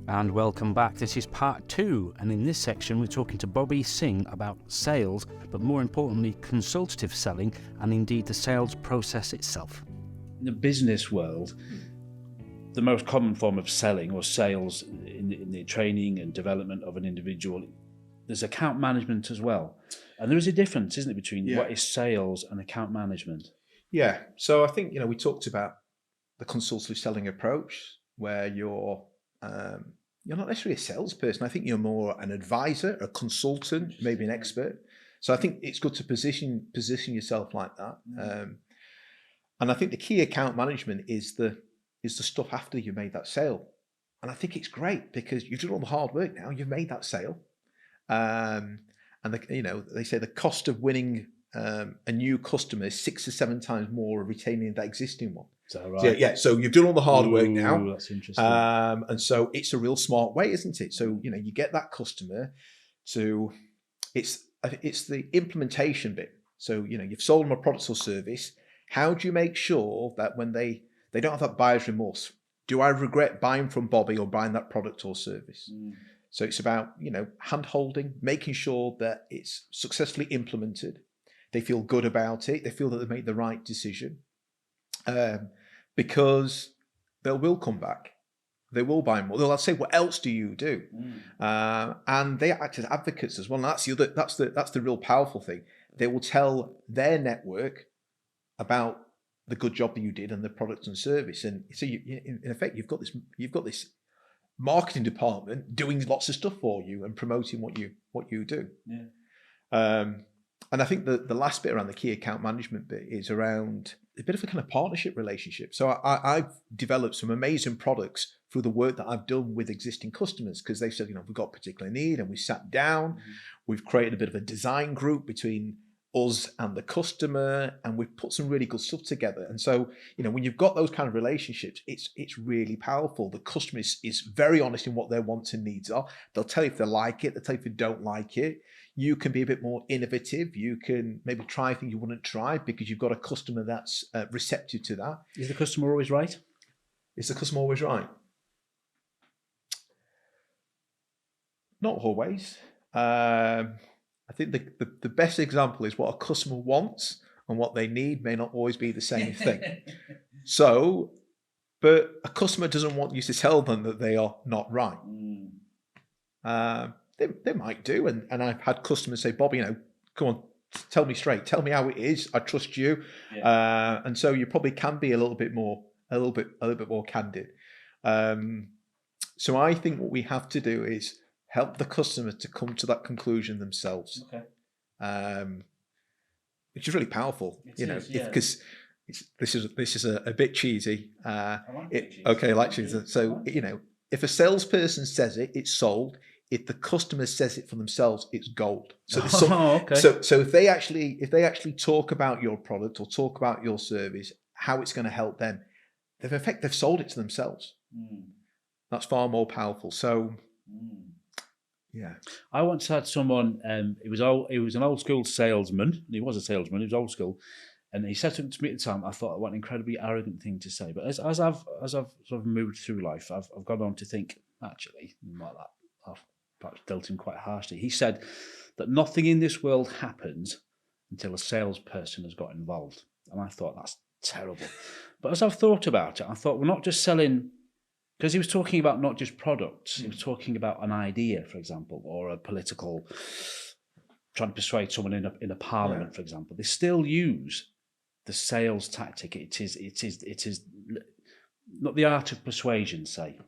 And welcome back. This is part 2, and in this section we're talking to Bobby Singh about sales, but more importantly consultative selling, and indeed the sales process itself. In the business world, the most common form of selling or sales in the training and development of an individual, there's account management as well. And there is a difference, isn't it, between what is sales and account management? Yeah. So I think, we talked about the consultative selling approach where you're not necessarily a salesperson. I think you're more an advisor, a consultant, maybe an expert. So I think it's good to position yourself like that. And I think the key account management is the stuff after you made that sale. And I think it's great because you've done all the hard work now. You've made that sale, and they say the cost of winning a new customer is 6 to 7 times more of retaining that existing one. Is that right? So you've done all the hard work now. That's interesting. And so it's a real smart way, isn't it? So, you get that customer to, it's the implementation bit. So, you've sold them a product or service. How do you make sure that when they don't have that buyer's remorse? Do I regret buying from Bobby or buying that product or service? So it's about, hand holding, making sure that it's successfully implemented. They feel good about it. They feel that they made the right decision. Because they will come back, they will buy more. They'll say, "What else do you do?" And they act as advocates as well. And that's the real powerful thing. They will tell their network about the good job that you did and the product and service. And so, in effect, you've got this marketing department doing lots of stuff for you and promoting what you do. And I think the last bit around the key account management bit is around a bit of a kind of partnership relationship. So I've developed some amazing products through the work that I've done with existing customers because they said, we've got a particular need, and we sat down, we've created a bit of a design group between us and the customer, and we've put some really good stuff together. And so, when you've got those kind of relationships, it's really powerful. The customer is very honest in what their wants and needs are. They'll tell you if they like it, they'll tell you if they don't like it. You can be a bit more innovative. You can maybe try things you wouldn't try because you've got a customer that's receptive to that. Is the customer always right? Is the customer always right? Not always. I think the best example is what a customer wants and what they need may not always be the same thing. So, but a customer doesn't want you to tell them that they are not right. They might do, and I've had customers say, "Bobby, come on, tell me straight, tell me how it is. I trust you." And so you probably can be a little bit more candid. So I think what we have to do is help the customer to come to that conclusion themselves. Which is really powerful, because this is a bit cheesy. I like cheesy. Okay, I like cheesy. So if a salesperson says it, it's sold. If the customer says it for themselves, it's gold. So so if they actually talk about your product or talk about your service, how it's going to help them, they've sold it to themselves. That's far more powerful. So yeah, I once had someone. He was an old school salesman. He was a salesman. He was old school, and he said something to me at the time. I thought, what an incredibly arrogant thing to say. But as I've sort of moved through life, I've gone on to think, actually, like that, I've perhaps dealt him quite harshly. He said that nothing in this world happens until a salesperson has got involved. And I thought, that's terrible. But as I've thought about it, I thought, we're not just selling, because he was talking about not just products. He was talking about an idea, for example, or a political, trying to persuade someone in a parliament, for example. They still use the sales tactic. It is not the art of persuasion, say.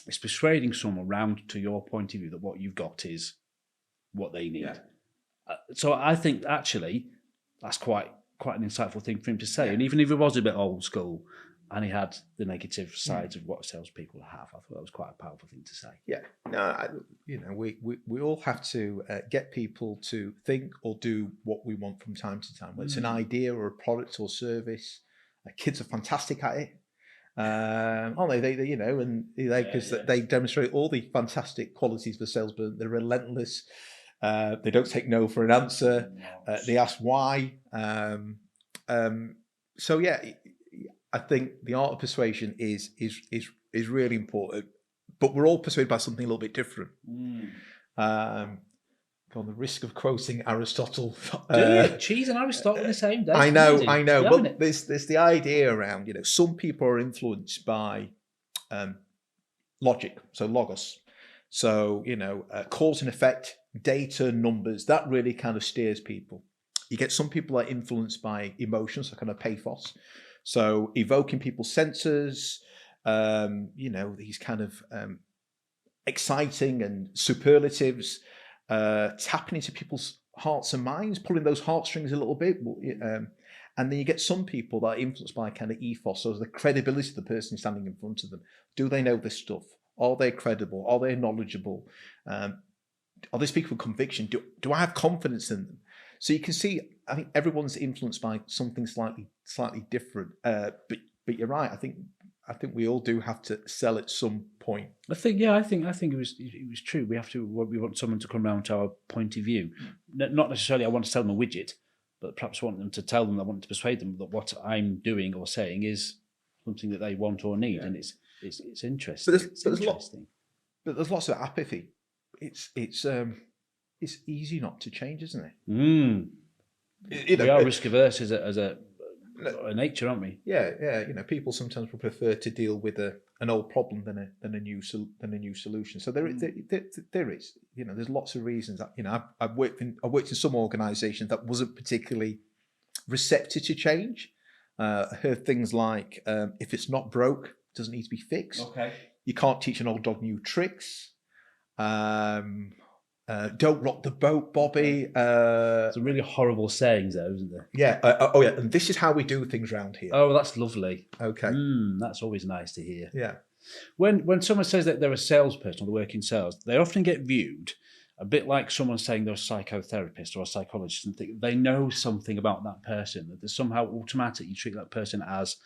It's persuading someone round to your point of view that what you've got is what they need. So I think actually that's quite an insightful thing for him to say. And even if it was a bit old school and he had the negative sides of what salespeople have, I thought that was quite a powerful thing to say. Yeah. No, we all have to get people to think or do what we want from time to time. Whether it's an idea or a product or service. Kids are fantastic at it. Aren't they? Because they demonstrate all the fantastic qualities of the salesman. They're relentless. They don't take no for an answer. They ask why. So yeah, I think the art of persuasion is really important. but we're all persuaded by something a little bit different. Mm. On the risk of quoting Aristotle, Cheese and Aristotle in the same day. I know, But but there's the idea around, some people are influenced by logic, so logos. So, cause and effect, data, numbers, that really kind of steers people. You get some people that are influenced by emotions, so kind of pathos. So evoking people's senses, these kind of exciting and superlatives, tapping into people's hearts and minds, pulling those heartstrings a little bit. And then you get some people that are influenced by kind of ethos, so the credibility of the person standing in front of them. Do they know this stuff? Are they credible? Are they knowledgeable? Are they speaking with conviction? Do I have confidence in them? So you can see, I think everyone's influenced by something slightly different. But you're right. I think we all do have to sell at some point. I think it was true. We want someone to come around to our point of view. Not necessarily I want to sell them a widget, but perhaps want them to tell them, I want to persuade them that what I'm doing or saying is something that they want or need, and it's interesting. But there's lots of apathy. It's easy not to change, isn't it? Mm. We are risk averse as a nature, aren't we? Yeah. People sometimes would prefer to deal with an old problem than a new solution. So there is. There's lots of reasons that I've worked in some organisations that wasn't particularly receptive to change. I heard things like, if it's not broke, it doesn't need to be fixed. Okay. You can't teach an old dog new tricks. Don't rock the boat, Bobby. Some really horrible sayings there, isn't there? Yeah. Yeah. And this is how we do things around here. Oh, that's lovely. Okay. That's always nice to hear. Yeah. When someone says that they're a salesperson or they work in sales, they often get viewed a bit like someone saying they're a psychotherapist or a psychologist and think they know something about that person, that there's somehow automatic you treat that person as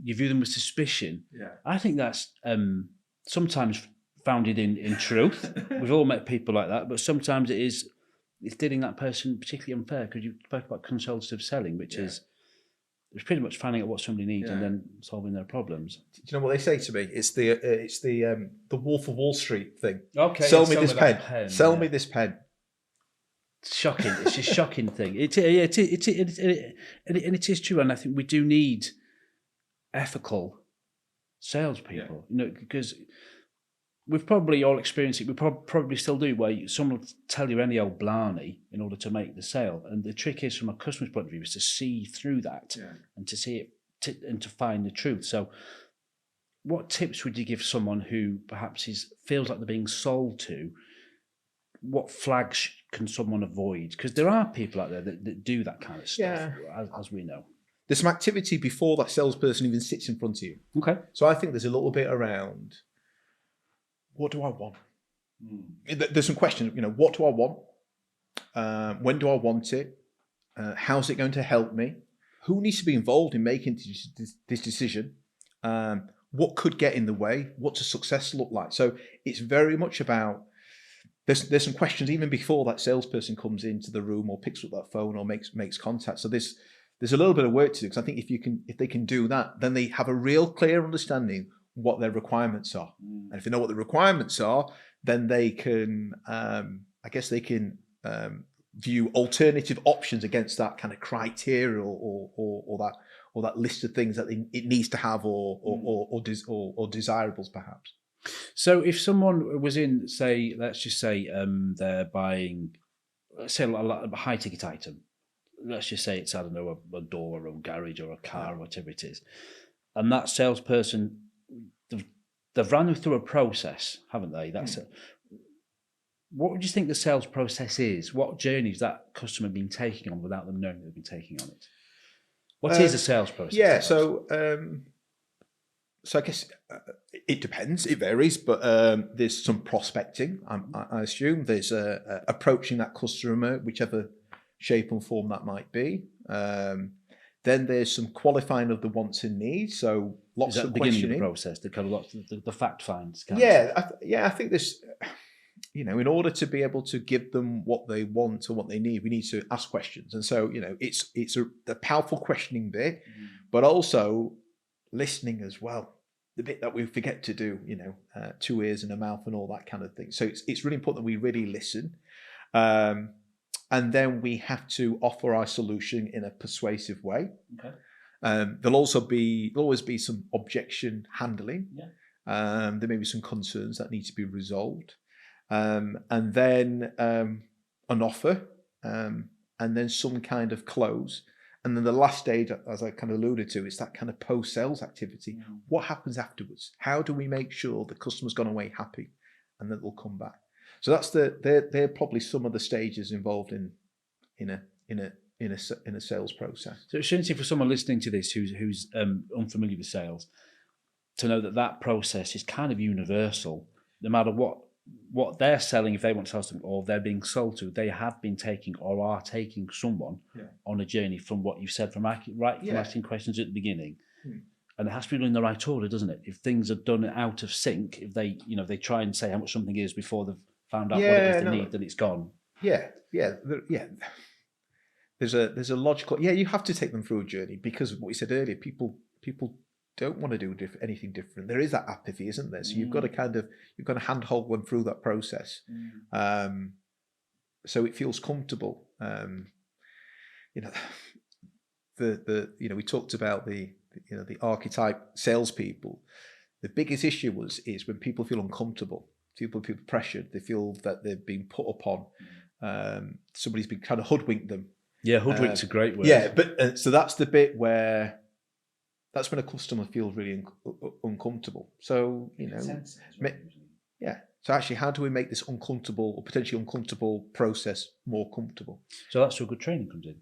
you view them with suspicion. Yeah. I think that's sometimes founded in truth. We've all met people like that, but sometimes it's dealing that person particularly unfair, because you spoke about consultative selling, which is it's pretty much finding out what somebody needs and then solving their problems. Do you know what they say to me? It's the Wolf of Wall Street thing. Okay, sell me this pen. Sell me this pen. It's shocking. It's a shocking thing. It is true, and I think we do need ethical salespeople. Because we've probably all experienced it. We probably still do, where someone will tell you any old blarney in order to make the sale. And the trick is, from a customer's point of view, is to see through that and to see it and to find the truth. So what tips would you give someone who perhaps feels like they're being sold to? What flags can someone avoid? Because there are people out there that do that kind of stuff, as we know. There's some activity before that salesperson even sits in front of you. Okay. So I think there's a little bit around, what do I want? There's some questions, what do I want? When do I want it? How's it going to help me? Who needs to be involved in making this decision? What could get in the way? What does success look like? So it's very much about, there's some questions even before that salesperson comes into the room or picks up that phone or makes contact. So there's a little bit of work to do, because I think if they can do that, then they have a real clear understanding what their requirements are. And if they know what the requirements are, then they can, view alternative options against that kind of criteria or that list of things that it needs to have or desirables perhaps. So if someone was in, let's just say they're buying, a high ticket item. Let's just say it's, I don't know, a door or a garage or a car or whatever it is. And that salesperson, they've run through a process, haven't they? What would you think the sales process is? What journeys that customer been taking on without them knowing they've been taking on it? What is a sales process? Yeah, so I guess it depends. It varies, but there's some prospecting. I assume there's approaching that customer, whichever shape and form that might be. Then there's some qualifying of the wants and needs. So lots of questioning. Beginning of the process, the kind of the fact finds. I think this. In order to be able to give them what they want or what they need, we need to ask questions. And so, it's a powerful questioning bit, but also listening as well. the bit that we forget to do, 2 ears and a mouth and all that kind of thing. So it's really important that we really listen. And then we have to offer our solution in a persuasive way. Okay. There'll always be some objection handling. Yeah. There may be some concerns that need to be resolved. And then an offer, and then some kind of close. And then the last stage, as I kind of alluded to, is that kind of post-sales activity. Mm. What happens afterwards? How do we make sure the customer's gone away happy and that they'll come back? So that's they're probably some of the stages involved in a sales process. So it's interesting for someone listening to this who's unfamiliar with sales to know that process is kind of universal, no matter what they're selling. If they want to sell something or they're being sold to, they have been taking or are taking someone on a journey from what you said from asking questions at the beginning. And it has to be done in the right order, doesn't it? If things are done out of sync, if they try and say how much something is before they've found out what it is they need, then it's gone. There's a logical. You have to take them through a journey, because of what we said earlier. People don't want to do anything different. There is that apathy, isn't there? So you've got to handhold them through that process, so it feels comfortable. We talked about the archetype salespeople. The biggest issue is when people feel uncomfortable, people feel pressured, they feel that they're being put upon. Somebody's been trying to hoodwink them. Yeah, hoodwink's a great word. Yeah, but so that's the bit where that's when a customer feels really uncomfortable. So So actually, how do we make this uncomfortable or potentially uncomfortable process more comfortable? So that's where good training comes in.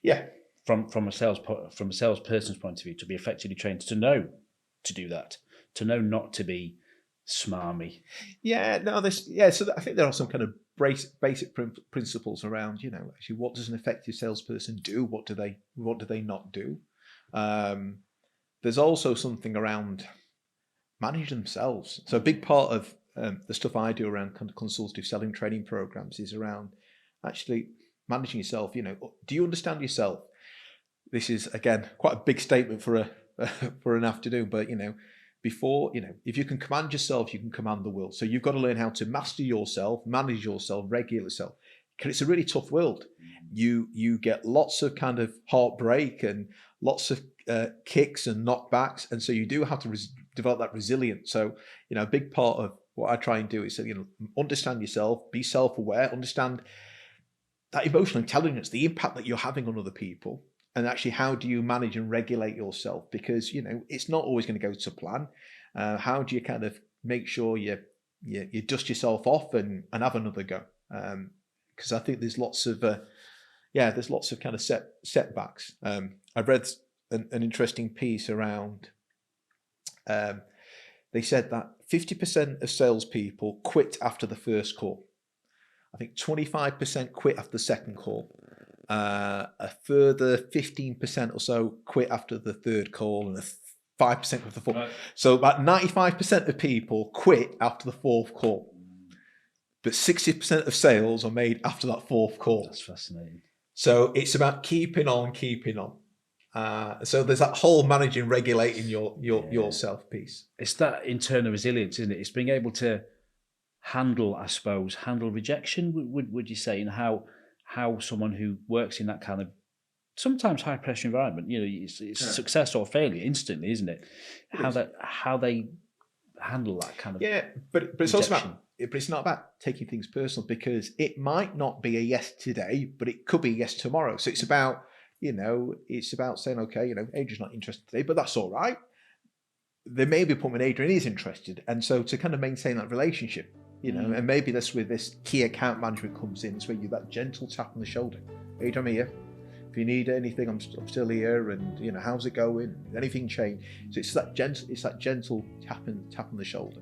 Yeah. From a salesperson's point of view, to be effectively trained to know to do that, to know not to be smarmy. So I think there are some kind of basic principles around, actually, what does an effective salesperson do? What do they not do? There's also something around managing themselves. So a big part of the stuff I do around kind of consultative selling training programs is around actually managing yourself. Do you understand yourself? This is, again, quite a big statement for an afternoon, but before, if you can command yourself, you can command the world. So you've got to learn how to master yourself, manage yourself, regulate yourself, because it's a really tough world. You get lots of kind of heartbreak and lots of kicks and knockbacks, and so you do have to develop that resilience. So a big part of what I try and do is understand yourself, be self-aware, understand that emotional intelligence, the impact that you're having on other people. And actually, how do you manage and regulate yourself? Because, it's not always going to go to plan. How do you kind of make sure you dust yourself off and have another go? Because I think there's lots of kind of setbacks. I've read an interesting piece around, they said that 50% of salespeople quit after the first call. I think 25% quit after the second call. A further 15% or so quit after the third call, and 5% after the fourth. Right. So about 95% of people quit after the fourth call, but 60% of sales are made after that fourth call. That's fascinating. So it's about keeping on. So there's that whole managing, regulating yourself piece. It's that internal resilience, isn't it? It's being able to handle rejection. Would you say, and how someone who works in that kind of sometimes high pressure environment, it's success or failure instantly, isn't it? How they handle that kind of but it's rejection. also about, but it's not about taking things personal, because it might not be a yes today, but it could be a yes tomorrow. So it's about saying, okay, Adrian's not interested today, but that's all right. There may be a point when Adrian is interested, and so to kind of maintain that relationship. And maybe that's where this key account management comes in. It's where you that gentle tap on the shoulder. Hey, I'm here. If you need anything, I'm still here. And how's it going? Anything change? So it's that gentle tap on the shoulder.